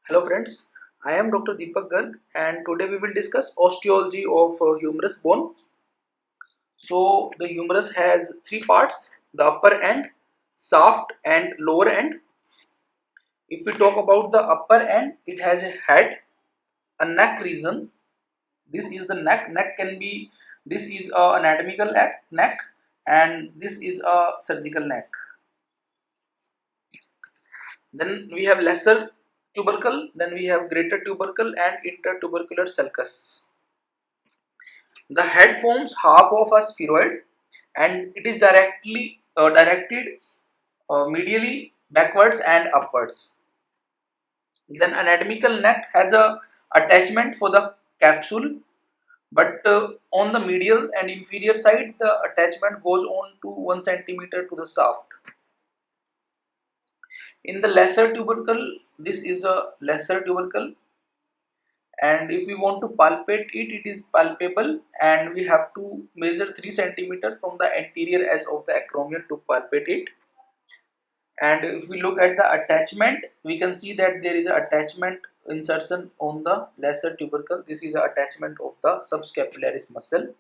Hello friends, I am Dr. Deepak Garg and today we will discuss osteology of humerus bone. So the humerus has three parts, the upper end, shaft and lower end. If we talk about the upper end, it has a head, a neck region. This is the neck. This is a anatomical neck and this is a surgical neck. Then we have lesser tubercle, then we have greater tubercle and intertubercular sulcus. The head forms half of a spheroid and it is directed medially backwards and upwards. Then anatomical neck has a attachment for the capsule, but on the medial and inferior side the attachment goes on to 1 centimeter to the shaft. In the lesser tubercle, this is a lesser tubercle, and if we want to palpate it, it is palpable and we have to measure 3 centimeter from the anterior edge of the acromion to palpate it. And if we look at the attachment, we can see that there is an attachment insertion on the lesser tubercle. This is an attachment of the subscapularis muscle.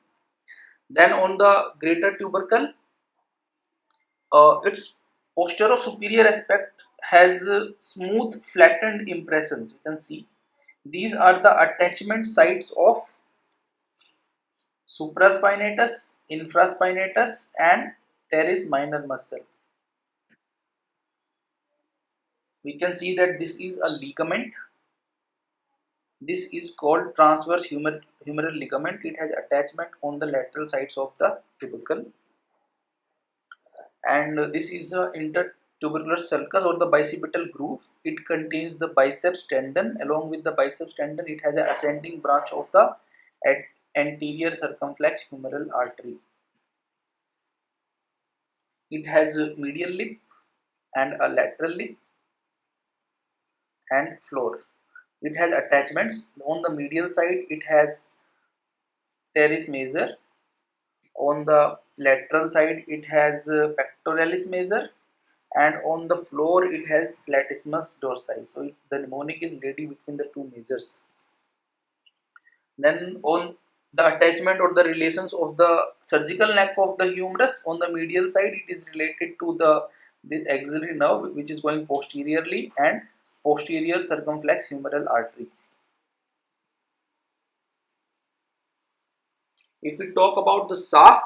Then on the greater tubercle, its posterior superior aspect has smooth flattened impressions. You can see these are the attachment sites of supraspinatus, infraspinatus and teres minor muscle. We can see that this is a ligament. This is called transverse humeral ligament. It has attachment on the lateral sides of the tubercle. And this is a intertubercular sulcus or the bicipital groove. It contains the biceps tendon. Along with the biceps tendon, it has an ascending branch of the anterior circumflex humeral artery. It has a medial lip and a lateral lip and floor. It has attachments. On the medial side, it has teres major. On the lateral side, it has pectoralis major, and on the floor, it has latissimus dorsi. So the mnemonic is laid between the two majors. Then on the attachment or the relations of the surgical neck of the humerus, on the medial side, it is related to the axillary nerve, which is going posteriorly, and posterior circumflex humeral artery. If we talk about the shaft,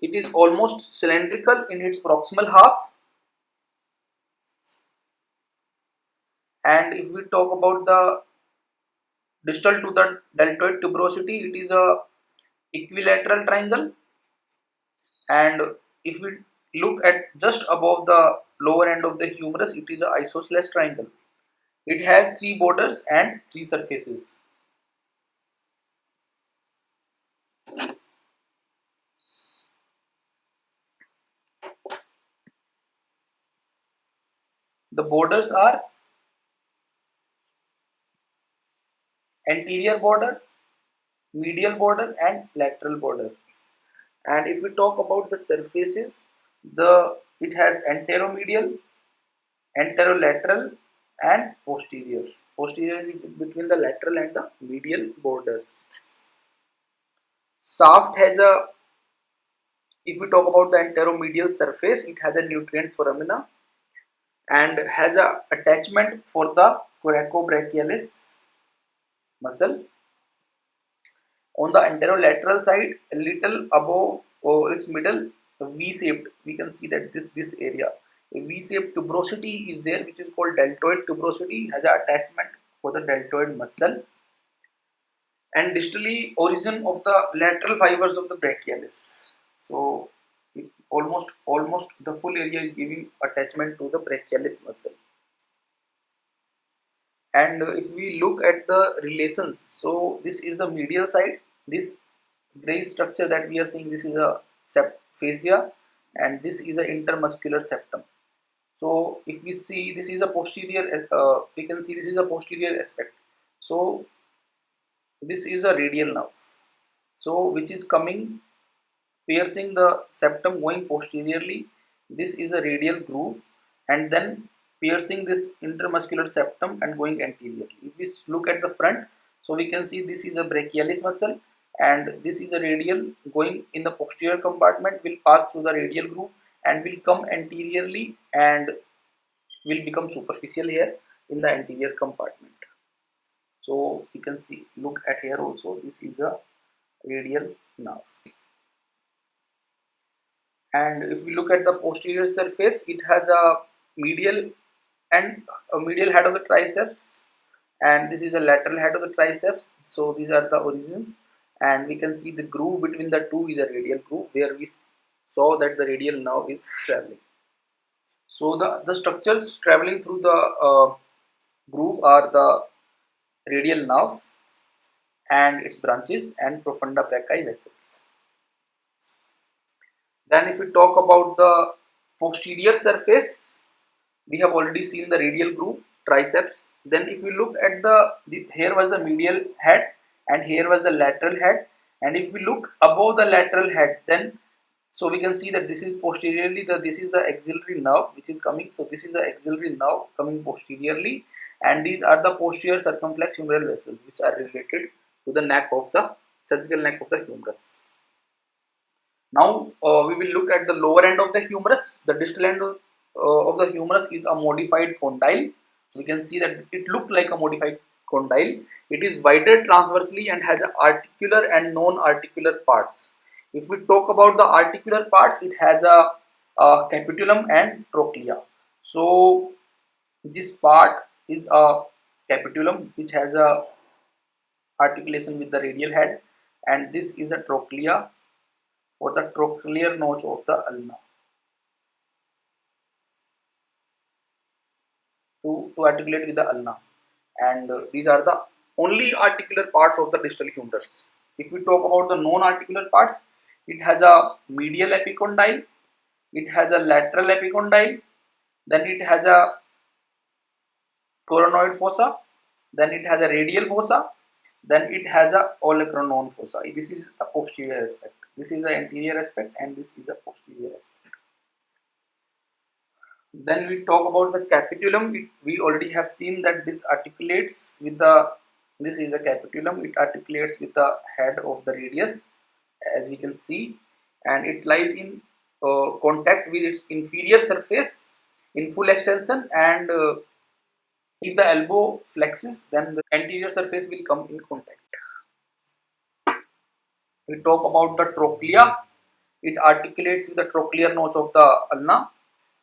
it is almost cylindrical in its proximal half. And if we talk about the distal to the deltoid tuberosity, it is a equilateral triangle. And if we look at just above the lower end of the humerus, it is an isosceles triangle. It has 3 borders and 3 surfaces. The borders are anterior border, medial border and lateral border. And if we talk about the surfaces, it has anteromedial, anterolateral and posterior. Posterior is between the lateral and the medial borders. Shaft has a, if we talk about the anteromedial surface, it has a nutrient foramina and has a attachment for the coracobrachialis muscle. On the anterolateral side, a little above its middle, V-shaped, we can see that this area, a V-shaped tuberosity is there, which is called deltoid tuberosity, has an attachment for the deltoid muscle. And distally, origin of the lateral fibers of the brachialis. So almost the full area is giving attachment to the brachialis muscle. And if we look at the relations, so this is the medial side. This gray structure that we are seeing, this is a fascia and this is an intermuscular septum. So if we see, this is a posterior, we can see this is a posterior aspect. So this is a radial nerve, so which is coming piercing the septum going posteriorly. This is a radial groove and then piercing this intermuscular septum and going anteriorly. If we look at the front, so we can see this is a brachialis muscle, and this is a radial going in the posterior compartment, will pass through the radial groove and will come anteriorly and will become superficial here in the anterior compartment. So you can see, look at here also, this is a radial nerve. And if we look at the posterior surface, it has a medial and a medial head of the triceps, and this is a lateral head of the triceps. So these are the origins, and we can see the groove between the two is a radial groove where we saw that the radial nerve is traveling. So the structures traveling through the groove are the radial nerve and its branches and profunda brachii vessels. Then if we talk about the posterior surface, we have already seen the radial groove, triceps. Then if we look at here was the medial head and here was the lateral head, and if we look above the lateral head, then so we can see that this is posteriorly, this is the axillary nerve which is coming. So this is the axillary nerve coming posteriorly, and these are the posterior circumflex humeral vessels which are related to the neck of the surgical neck of the humerus. Now we will look at the lower end of the humerus. The distal end of the humerus is a modified condyle. We can see that it looks like a modified condyle. It is wider transversely and has articular and non-articular parts. If we talk about the articular parts, it has a capitulum and trochlea. So this part is a capitulum which has a articulation with the radial head, and this is a trochlea for the trochlear notch of the ulna to articulate with the ulna, and these are the only articular parts of the distal humerus. If we talk about the non-articular parts, it has a medial epicondyle, it has a lateral epicondyle, then it has a coronoid fossa, then it has a radial fossa, then it has a olecranon fossa. This is a posterior aspect, this is the anterior aspect, and this is a posterior aspect. Then we talk about the capitulum. We already have seen that this articulates with this is the capitulum, it articulates with the head of the radius, as we can see, and it lies in contact with its inferior surface in full extension, and if the elbow flexes, then the anterior surface will come in contact. We talk about the trochlea. It articulates with the trochlear notch of the ulna.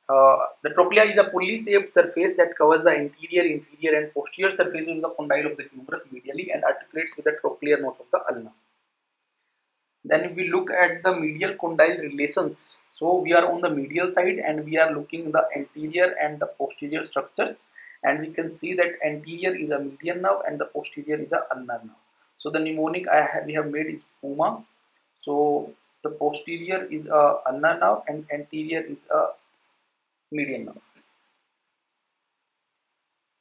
The trochlea is a pulley-shaped surface that covers the anterior, inferior, and posterior surfaces of the condyle of the humerus medially and articulates with the trochlear notch of the ulna. Then if we look at the medial condyle relations, so we are on the medial side and we are looking the anterior and the posterior structures, and we can see that anterior is a median nerve and the posterior is a ulnar nerve. So the mnemonic we have made is PUMA. So the posterior is a ulnar nerve and anterior is a median nerve.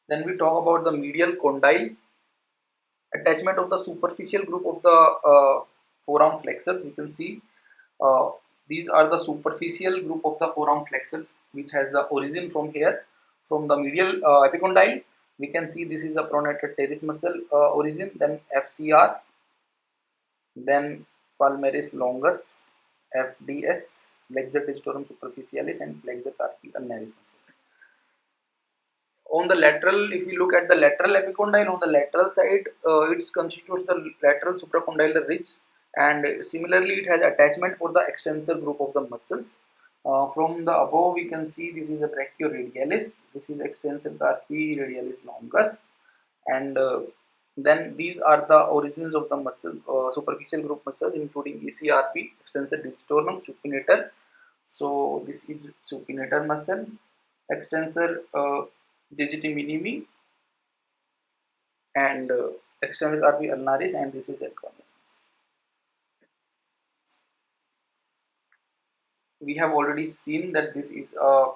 Then we talk about the medial condyle, attachment of the superficial group of the forearm flexors. We can see these are the superficial group of the forearm flexors which has the origin from here, from the medial epicondyle. We can see this is a pronator teres muscle origin, then FCR, then palmaris longus, FDS, flexor digitorum superficialis, and flexor carpi ulnaris muscle. On the lateral, if we look at the lateral epicondyle, on the lateral side, it constitutes the lateral supracondylar ridge, and similarly it has attachment for the extensor group of the muscles. From the above we can see this is a brachioradialis, this is extensor carpi radialis longus, and then these are the origins of the muscle, superficial group muscles, including ECRP, extensor digitorum, supinator. So this is supinator muscle, extensor digiti minimi, and extensor carpi ulnaris, and this is calcaneus muscle. We have already seen that this is a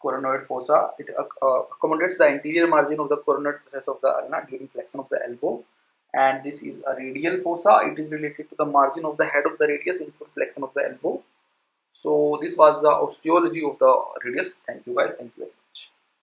coronoid fossa. It accommodates the anterior margin of the coronoid process of the ulna during flexion of the elbow, and this is a radial fossa. It is related to the margin of the head of the radius in full flexion of the elbow. So this was the osteology of the radius. Thank you guys. Thank you.